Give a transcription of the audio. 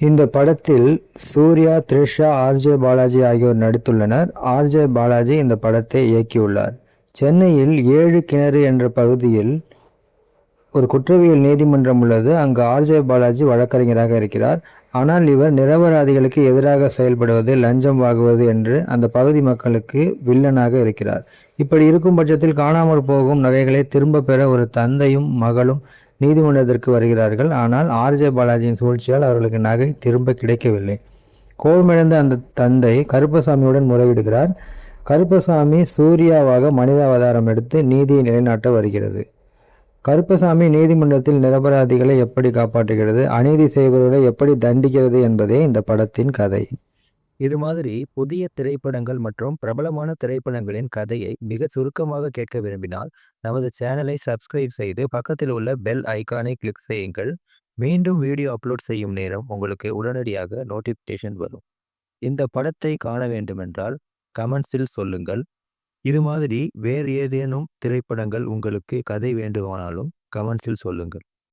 இந்த படத்தில் சூர்யா, த்ரிஷா, ஆர்ஜே பாலாஜி ஆகியோர் நடித்துள்ளனர். ஆர்ஜே பாலாஜி இந்த படத்தை இயக்கியுள்ளார். சென்னையில் 7 கிணறு என்ற பகுதியில் ஒரு குற்றவியல் நீதிமன்றம் உள்ளது. அங்கு ஆர்ஜே பாலாஜி வழக்கறிஞராக இருக்கிறார். ஆனால் இவர் நிரபராதிகளுக்கு எதிராக செயல்படுவது, லஞ்சம் வாங்குவது என்று அந்த பகுதி மக்களுக்கு வில்லனாக இருக்கிறார். இப்படி இருக்கும் பட்சத்தில் காணாமல் போகும் நகைகளை திரும்ப பெற ஒரு தந்தையும் மகளும் நீதிமன்றத்திற்கு வருகிறார்கள். ஆனால் ஆர்ஜே பாலாஜியின் சூழ்ச்சியால் அவர்களுக்கு நகை திரும்ப கிடைக்கவில்லை. கோபமடைந்த அந்த தந்தை கருப்பசாமியுடன் முறையிடுகிறார். கருப்பசாமி சூர்யாவாக மனிதாவதாரம் எடுத்து நீதியை நிலைநாட்ட வருகிறது. கருப்பசாமி நீதிமன்றத்தில் நிரபராதிகளை எப்படி காப்பாற்றுகிறது, அநீதி செய்பவர்களை எப்படி தண்டிக்கிறது என்பதே இந்த படத்தின் கதை. இது மாதிரி புதிய திரைப்படங்கள் மற்றும் பிரபலமான திரைப்படங்களின் கதையை மிக சுருக்கமாக கேட்க விரும்பினால் நமது சேனலை சப்ஸ்கிரைப் செய்து பக்கத்தில் உள்ள பெல் ஐகானை கிளிக் செய்யுங்கள். மீண்டும் வீடியோ அப்லோட் செய்யும் நேரம் உங்களுக்கு உடனடியாக நோட்டிஃபிகேஷன் வரும். இந்த படத்தை காண வேண்டுமென்றால் கமெண்ட்ஸில் சொல்லுங்கள். இது மாதிரி வேறு ஏதேனும் திரைப்படங்கள் உங்களுக்கு கதை வேண்டுமானாலும் கமெண்ட்ஸில் சொல்லுங்கள்.